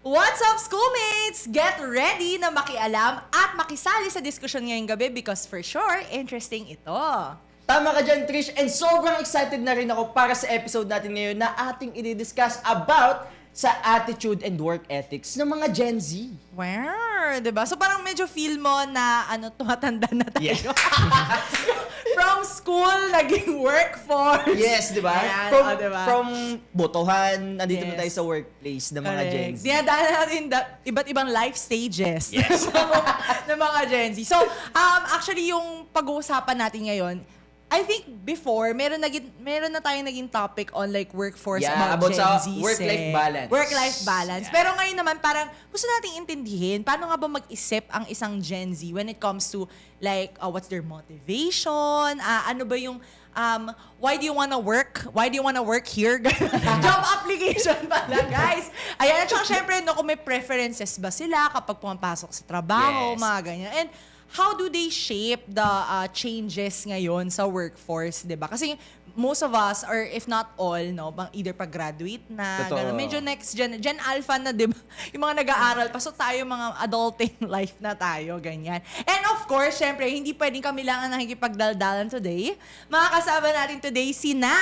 What's up, schoolmates? Get ready na makialam at makisali sa diskusyon ngayong gabi because for sure, interesting ito. Tama ka dyan, Trish. And sobrang excited na rin ako para sa episode natin ngayon na ating i-discuss about sa attitude and work ethics ng mga Gen Z. Wow, diba? So parang medyo feel mo na tumatanda na tayo. Yes. From school, naging workforce. Yes, di ba? Ayan, diba? From botohan, nandito Yes. na tayo sa workplace ng mga Gen Z. Dinadaanan natin iba't ibang life stages Yes. ng mga Gen Z. So, actually, yung pag-uusapan natin ngayon, I think before, meron na tayong naging topic on like workforce about Gen sa Z. work-life balance. Work-life balance. Yeah. Pero ngayon naman, parang gusto nating intindihin paano nga ba mag-isip ang isang Gen Z when it comes to like, what's their motivation? Ano ba yung, why do you wanna work? Why do you wanna work here? Job application pala, guys. Ayan, at saka syempre, kung may preferences ba sila kapag pumapasok sa trabaho, Yes. mga ganyan. And how do they shape the changes ngayon sa workforce, 'di ba? Kasi most of us, or if not all, no, either pag-graduate na, Totoo. ganun. Medyo next Gen Alpha na, 'di ba? Yung mga nag-aaral pa, so tayo mga adulting life na tayo, ganyan. And of course, syempre, hindi pwedeng kami lang ang nakikipagdaldalan today. Mga kasama natin today, sina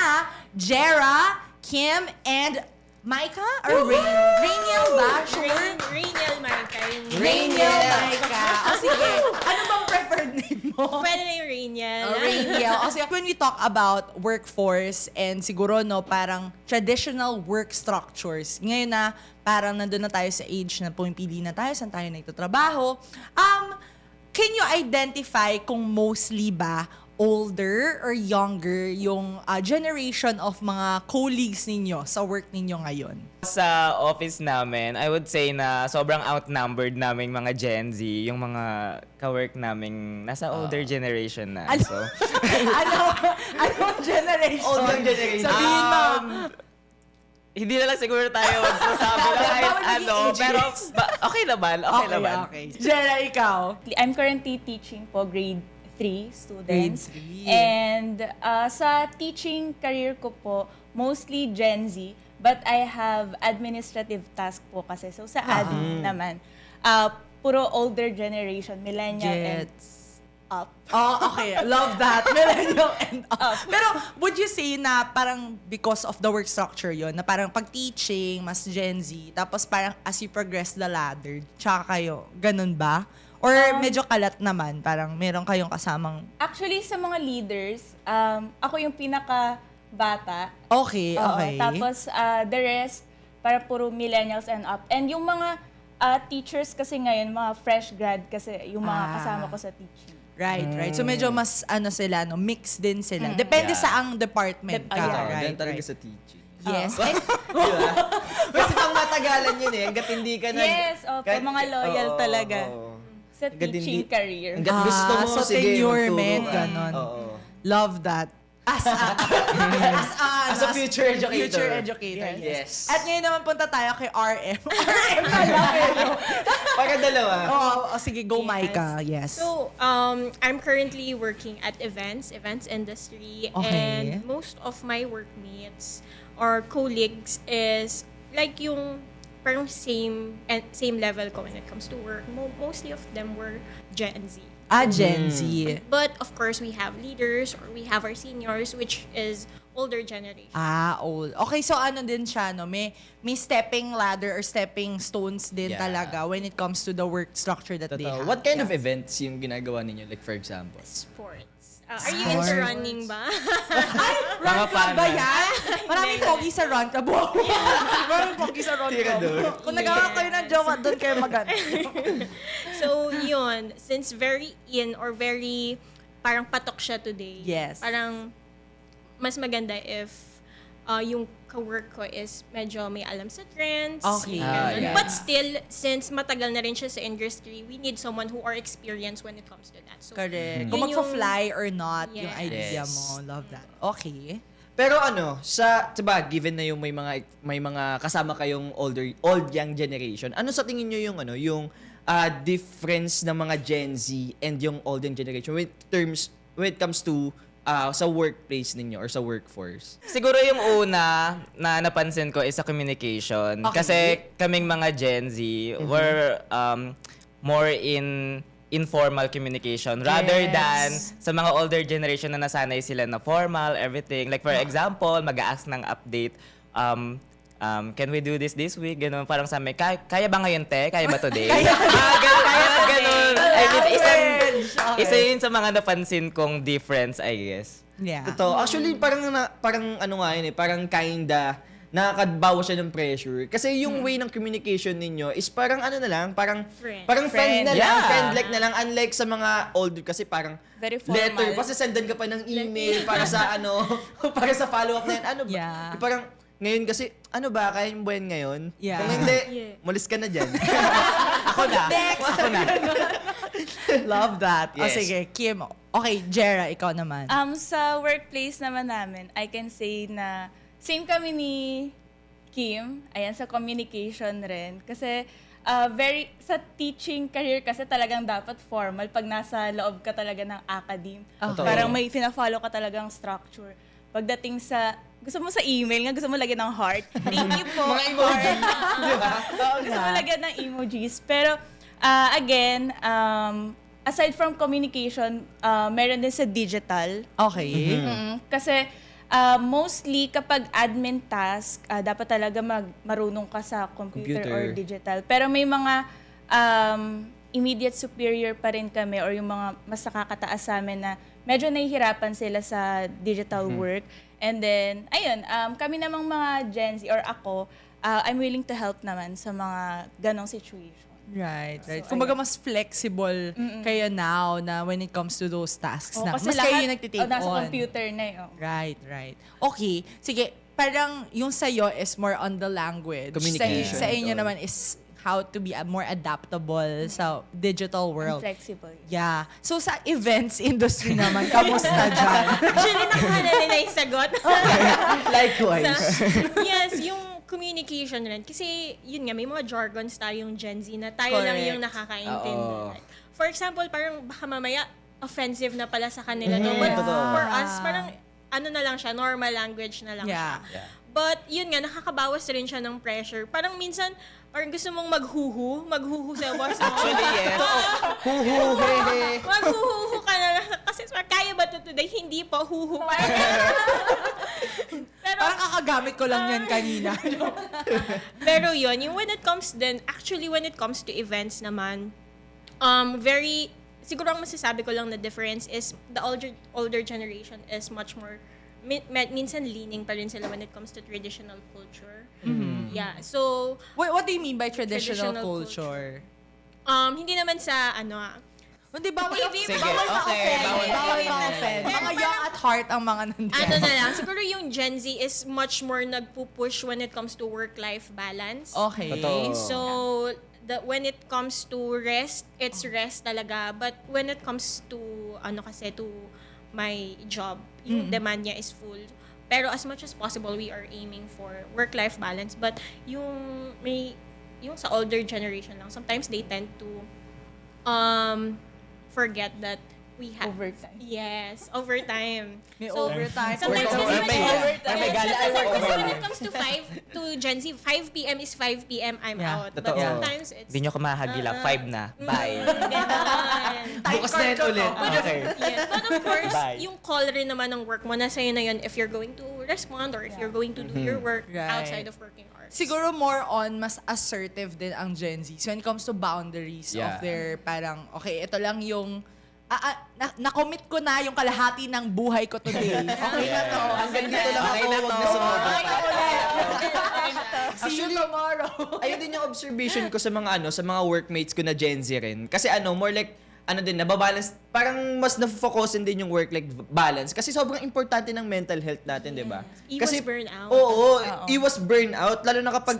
Jera, Kim, and Micah? Or Rainiel ba? Sure? Rainiel Marca. Rainiel Micah. O sige, ano bang preferred name mo? Pwede na yung Rainiel. Rainiel. Kasi when we talk about workforce and siguro, no, parang traditional work structures, ngayon na parang nandun na tayo sa age na pumipili na tayo, saan tayo nagtatrabaho. Can you identify kung mostly ba older or younger yung generation of mga colleagues ninyo sa work ninyo ngayon? Sa office namin, I would say na sobrang outnumbered naming mga Gen Z, yung mga ka-work naming nasa older generation na. So, Anong generation? Older generation. Sabihin mo. hindi na lang siguro tayo magsasabi na kahit Bawal maging ano, ages. pero okay naman, okay naman. Okay. Jera, ikaw? I'm currently teaching po grade 3 students. Grade 3. And sa teaching career ko po, mostly Gen Z, but I have administrative task po kasi. So sa admin naman, puro older generation, millennial and up. Oh, okay. Love that. Millennial and up. Pero would you say na parang because of the work structure yon na parang pag-teaching, mas Gen Z, tapos parang as you progress the ladder, tsaka kayo, ganun ba? Or medyo kalat naman, parang meron kayong kasamang... Actually, sa mga leaders, ako yung pinaka-bata. Okay, Oo, okay. tapos the rest, para puro millennials and up. And yung mga teachers kasi ngayon, mga fresh grad kasi yung mga kasama ko sa teaching. Right. So medyo mas sila, no, mix din sila. Depende Yeah. sa ang department ka. Yeah. Right, talaga right. sa teaching. Yes. Diba? Kasi pang matagalan yun eh. Hanggat hindi ka na... Yes, mga loyal talaga. Sa Hanggat teaching hindi- career. Hanggat gusto mo, so sige, tenurement, magturo ka. ganon. Oo. Love that. As As a future educator. Future educator, Yes. At ngayon naman punta tayo kay RM. RM na lang eh, no? Para dalawa. Sige, go Yes. Micah. Yes. So, I'm currently working at events industry. Okay. And most of my workmates or colleagues is like yung parang same level ko when it comes to work. Mostly of them were Gen Z. Gen Z. But of course, we have leaders or we have our seniors, which is older generation. Old. Okay, so ano din siya, no? May stepping ladder or stepping stones din Yeah. talaga when it comes to the work structure that they have. Totoo. What kind of events yung ginagawa ninyo? Like for example? Sports. Are you into Sports. running ba? Run Mga club ba fan yan? Maraming pogi sa run club. Maraming pogi sa run Tira club. doon. Kung nagawa kayo ng jowa, doon kayo mag So, yun. Since very in or very parang patok siya today. Yes. Parang mas maganda if yung ka-work ko is medyo may alam sa trends. Okay. ganun. Yeah. But still, since matagal na rin siya sa industry, we need someone who are experienced when it comes to that. So, Correct. yun Kung yung- magpa-fly or not, yung Yes. idea Yes. mo. Love that. Okay. Pero diba, given na yung may mga kasama kayong old young generation, ano sa tingin niyo yung yung difference ng mga Gen Z and yung old young generation when it comes to sa workplace ninyo or sa workforce? Siguro yung una na napansin ko is sa communication. Okay. Kasi kaming mga Gen Z, we're more in informal communication rather Yes. than sa mga older generation na nasanay sila na formal, everything. Like for example, mag-a-ask ng update, can we do this week? Ganun, parang sa amin, kaya ba ngayon, te? Kaya ba today? Ganun. I mean, isa yun sa mga napansin kong difference, I guess. Yeah. Totoo. Actually, parang ano nga yun parang kinda nakakabawa siya ng pressure. Kasi yung way ng communication ninyo is parang ano na lang, parang Friend. parang friend na lang, Yeah. friend-like na lang. Unlike sa mga older kasi parang Very formal. letter, pasisendan ka pa ng email para sa ano, para sa follow-up na yan. Ano ba? Yeah. Parang ngayon kasi, ano ba, kaya mo ba yan ngayon? Yeah. Kung hindi, Yeah. mulis ka na dyan. Ako na. Love that. O Yes. sige, Kim. Okay, Jera, ikaw naman. Sa workplace naman namin, I can say na same kami ni Kim. Ayan, sa communication rin. Kasi sa teaching career kasi talagang dapat formal pag nasa loob ka talaga ng academe. Okay. Parang may fina-follow ka talagang structure. Pagdating sa, gusto mo sa email nga, gusto mo lagyan ng heart. Thank you po. Mga emoji. Gusto mo lagyan ng emojis. Pero, again, aside from communication, meron din sa digital. Okay. Kasi mostly kapag admin task, dapat talaga marunong ka sa computer or digital. Pero may mga immediate superior pa rin kami or yung mga mas nakakataas sa amin na medyo nahihirapan sila sa digital work. And then, ayun, kami namang mga Gen Z or ako, I'm willing to help naman sa mga ganong situation. Right. Kumbaga mas flexible kayo now na when it comes to those tasks na. Mas kayo yung nagtitake nasa on. computer na yun. Right. Okay. Sige, parang yung sa'yo is more on the language. Communication. Sa inyo naman is how to be more adaptable sa digital world. Flexible. Yeah. So sa events industry naman, kamusta dyan? Actually, nakuha na nila yung sagot. Likewise. Yes, yung communication rin. Kasi, yun nga, may mga jargons tayong Gen Z na tayo lang Correct. yung nakakaintindi. Oo. Like, for example, parang baka mamaya offensive na pala sa kanila to. But Totoo. for us, parang ano na lang siya, normal language na lang Yeah. siya. But yun nga, nakakabawas rin siya ng pressure. Parang minsan, parang gusto mong maghuhu sa boss mo. Actually, yes. Huhuhehe. Maghuhu ka na lang. Kasi kaya ba ito today? Hindi po, huhu. Parang pero, Parang kakagamit ko lang yan kanina. pero yun, yung when it comes to events naman, siguro ang masasabi ko lang na difference is the older generation is much more, minsan leaning pa rin sila when it comes to traditional culture. Yeah, so, What do you mean by traditional Traditional culture? hindi naman sa, Hindi, bawal Sige, okay, Bawal ma-offend. Mga young at heart ang mga nandito. ano na lang, siguro yung Gen Z is much more nagpupush when it comes to work-life balance. Okay. Totoo. So, when it comes to rest, it's rest talaga. But when it comes to, to my job, yung demand niya is full. Pero as much as possible, we are aiming for work-life balance. But yung sa older generation lang, sometimes they tend to forget that we have Overtime. Yes, overtime. May overtime. Sometimes Work kasi overtime. May gala ay Kasi work when overtime. it comes to Gen Z, 5 p.m. is 5 p.m. I'm Yeah, out. But totoo. sometimes it's Hindi nyo kumahagila. 5 na. Bye. ganon. Bukas na yan ulit. Okay. Yes, but of course, Bye. yung call rin naman ng work mo, nasa yun na yun if you're going to respond or if you're going to do your work Right. outside of working hours. Siguro more on mas assertive din ang Gen Z. So when it comes to boundaries Yeah. of their parang, okay, ito lang yung na-commit ko na yung kalahati ng buhay ko today. Okay na to. Hanggang dito lang Okay ako. na to. Huwag na sumobra pa. See you Actually, tomorrow. Ayun din yung observation ko sa mga workmates ko na Gen Z rin. Kasi more like nababalance, parang mas na-focusin din yung work-life balance. Kasi sobrang importante ng mental health natin, di ba? Iwas Kasi, burnout. Oo, iwas burnout. Lalo na kapag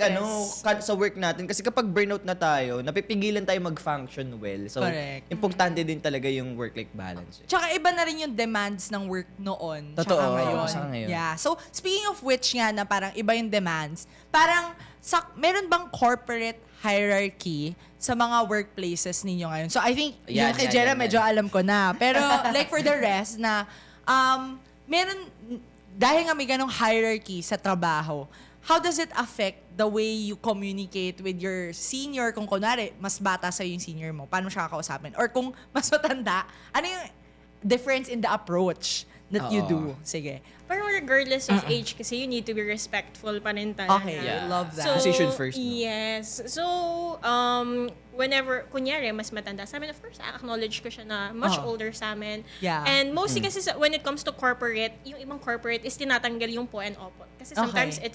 sa work natin. Kasi kapag burnout na tayo, napipigilan tayo mag-function well. So, Correct. importante din talaga yung work-life balance. Tsaka iba na rin yung demands ng work noon. Totoo, Tsaka ngayon. tsaka ngayon. Yeah. So, speaking of which nga na parang iba yung demands, parang meron bang corporate hierarchy sa mga workplaces ninyo ngayon? So, I think yung kay Jera medyo alam ko na. Pero like for the rest na Meron, dahil nga may ganong hierarchy sa trabaho, how does it affect the way you communicate with your senior? Kung kunwari, mas bata sa'yo yung senior mo, paano mo siya kakausapin? Or kung mas matanda, ano yung difference in the approach that you do? Sige. Parang regardless of age, kasi you need to be respectful pa rin talaga. Okay, Yeah. love that. Position first, no? Yes. So, whenever, kunyari, mas matanda sa amin, of course, I-acknowledge ko siya na much older sa amin. Yeah. And mostly kasi when it comes to corporate, yung ibang corporate is tinatanggal yung po and opo. Kasi sometimes Okay.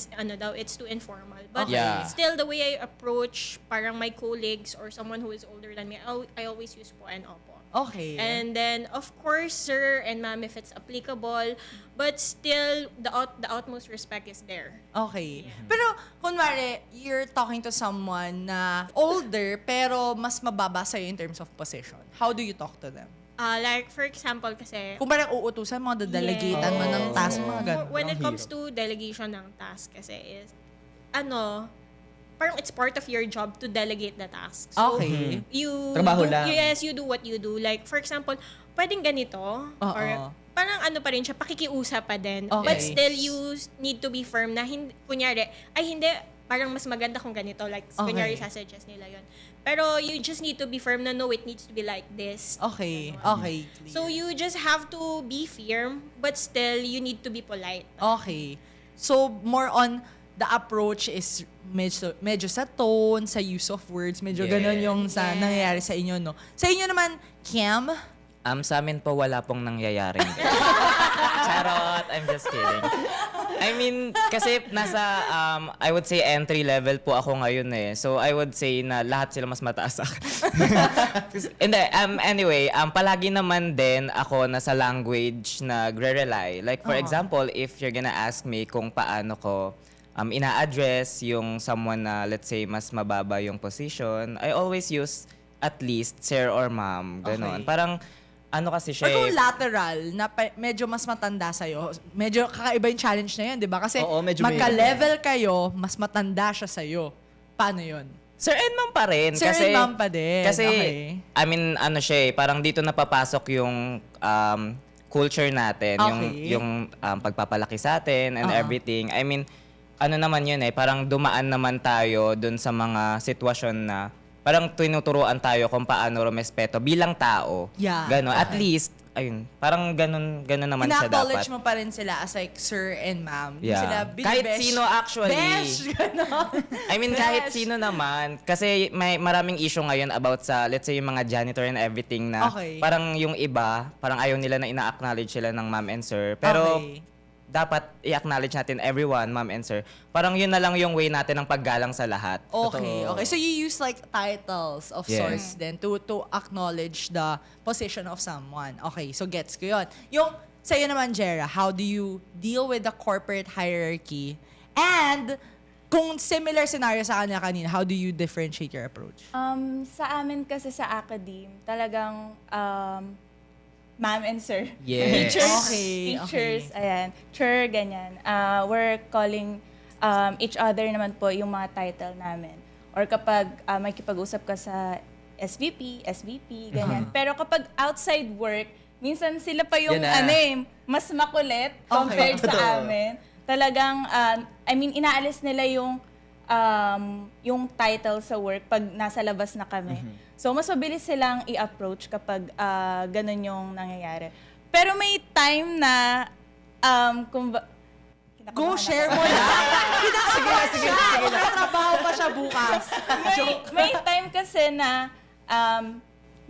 it's too informal. But Okay. Yeah. still, the way I approach parang my colleagues or someone who is older than me, I always use po and opo. Okay. And then, of course, sir and ma'am, if it's applicable, but still, the utmost respect is there. Okay. Pero, kunwari, you're talking to someone na older, pero mas mababa sa'yo in terms of position. How do you talk to them? Like, for example, kasi, Kung parang uutusan mo, dadelegatean mo ng task, mga ganun. when it comes to delegation ng task kasi is, parang it's part of your job to delegate the task. So, Okay. you Trabaho do, lang. Yes, you do what you do. Like, for example, pwedeng ganito, or parang pa rin siya, pakikiusap pa din. Okay. But still, you need to be firm na, kunyari, hindi, parang mas maganda kung ganito. Like, Okay. kunyari, sasuggest nila yon. Pero you just need to be firm na, no, it needs to be like this. Okay. Okay. Clear. So, you just have to be firm, but still, you need to be polite. Okay. So, more on the approach is medyo sa tone, sa use of words, medyo ganun yung sa nangyayari sa inyo, no? Sa inyo naman, Cam? Sa amin po wala pong nangyayaring. Charot, I'm just kidding. I mean, kasi nasa, I would say entry level po ako ngayon eh. So I would say na lahat sila mas mataas ako. Hindi, anyway, palagi naman din ako nasa language nagre-rely. Like for example, if you're gonna ask me kung paano ko ina-address yung someone na let's say mas mababa yung position, I always use at least sir or ma'am, ganon. Okay. Parang ano kasi siya Or kung eh, lateral, na medyo mas matanda sa'yo, medyo kakaiba yung challenge na yun, di ba? Kasi Oo, medyo may- magka-level kayo, mas matanda siya sa'yo. Paano yun? Sir and ma'am pa rin. Sir kasi, and ma'am pa din. Kasi, Okay. I mean, ano siya eh, parang dito napapasok yung culture natin, Okay. yung pagpapalaki sa atin and Oo. everything. I mean, ano naman yun eh, parang dumaan naman tayo dun sa mga sitwasyon na parang tinuturuan tayo kung paano rumespeto bilang tao. Yeah. Ganon. At Okay. least, ayun, parang ganon naman siya dapat. Ina-acknowledge mo pa rin sila as like sir and ma'am. Hindi Yeah. sila Kahit besh, sino actually. Besh! Ganon. I mean, kahit Besh. sino naman. Kasi may maraming issue ngayon about sa, let's say, yung mga janitor and everything na Okay. parang yung iba, parang ayaw nila na ina-acknowledge sila ng ma'am and sir. Pero Okay. dapat i-acknowledge natin everyone, ma'am and sir. Parang yun na lang yung way natin ng paggalang sa lahat. Okay, okay. So you use like titles of Yes. sorts then to acknowledge the position of someone. Okay, so gets ko yun. Yung sa'yo naman, Jera, how do you deal with the corporate hierarchy? And kung similar scenario sa kanina, how do you differentiate your approach? Sa amin kasi sa academe, talagang ma'am and sir. Yes. Teachers, Okay, teachers, ayan. Sure, ganyan. We're calling each other naman po yung mga title namin. Or kapag may kipag-usap ka sa SVP, ganyan. Pero kapag outside work, minsan sila pa yung Yan na. mas makulit compared Totoo. sa amin. Talagang, I mean, inaalis nila yung title sa work pag nasa labas na kami. So, mas mabilis silang i-approach kapag ganun yung nangyayari. Pero may time na, Go, share mo na. Sige na. May trabaho pa siya bukas. may time kasi na,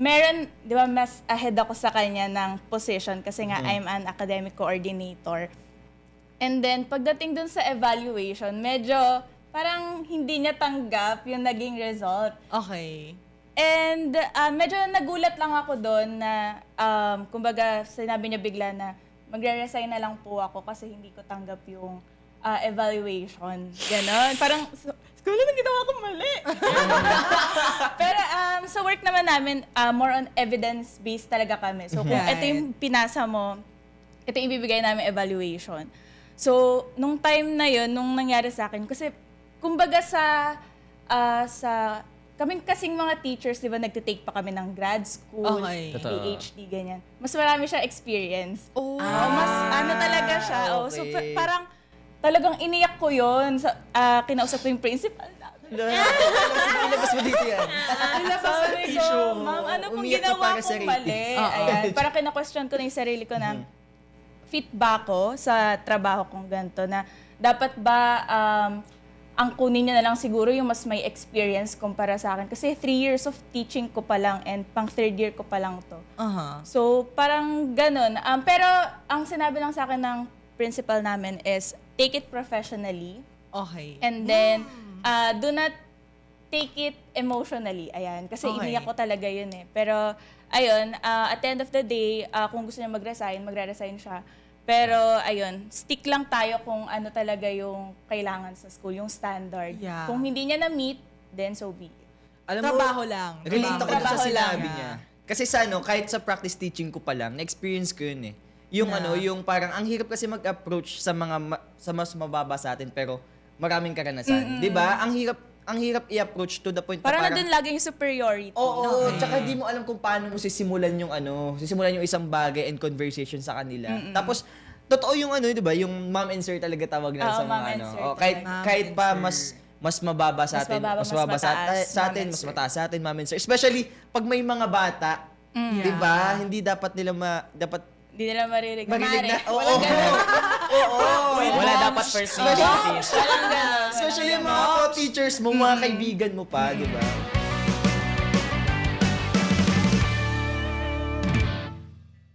meron, di ba, mas ahead ako sa kanya ng position kasi nga I'm an academic coordinator. And then, pagdating dun sa evaluation, medyo parang hindi niya tanggap yung naging result. Okay. And medyo nagulat lang ako doon na, kumbaga, sinabi niya bigla na magre-resign na lang po ako kasi hindi ko tanggap yung evaluation. Ganon. Parang, siguro na ginawa ko mali. Pero sa work naman namin, more on evidence-based talaga kami. So kung ito yung pinasa mo, ito yung ibibigay namin evaluation. So, nung time na yun, nung nangyari sa akin, kasi kumbaga sa kami kasing mga teachers, di ba, nagtitake pa kami ng grad school, Okay. Totoo. PhD, ganyan. Mas marami siya experience. Oh. Mas ano talaga siya. Oh, so okay. parang talagang iniyak ko yun. Kinausap ko yung principal namin. Ilabas mo dito yan. Sabi ko, ma'am, ano pong Umiyak ka ginawa para sa kong rating. mali? Oo. Ayan, parang kina-question ko na yung sarili ko na fit ba ako sa trabaho kong ganito na dapat ba ang kunin niya na lang siguro yung mas may experience kumpara sa akin. Kasi 3 years of teaching ko pa lang and pang 3rd year ko pa lang to. Aha. So, parang ganun. Pero ang sinabi lang sa akin ng principal namin is take it professionally Okay. and then do not take it emotionally. Ayan. Kasi Okay. iniyak ko talaga yun eh. Pero, ayun, at the end of the day, kung gusto niya mag-resign, magre-resign siya. Pero, ayun, stick lang tayo kung ano talaga yung kailangan sa school, yung standard. Yeah. Kung hindi niya na-meet, then so be it. Alam mo, Trabaho lang. relate ako dun sa Trabaho lang. sinabi niya. Kasi sa kahit sa practice teaching ko pa lang, na-experience ko yun eh. Yung Na? yung parang, ang hirap kasi mag-approach sa sa mas mababa sa atin, pero maraming karanasan. Di ba? Ang hirap i-approach to the point Parang na nandun lagi yung superiority. Oo, tsaka di mo alam kung paano mo sisimulan yung isang bagay and conversation sa kanila. Tapos totoo yung di ba, yung mom and sir talaga tawag na Oo, sa mom mga and sir kahit talaga. kahit Mom pa and mas mababa sa Mas atin, mababa, mas mas mababa mataas, sa mom atin, and mas sir. mataas sa atin, mom and sir. Especially pag may mga bata, di ba? Hindi dapat nila dapat Hindi nila marinig. marinig na. Mare, Oo. walang ganun. Oo. Wala dapat first name basis. Walang ganun. Especially yung mga co-teachers mo, mga kaibigan mo pa, di ba?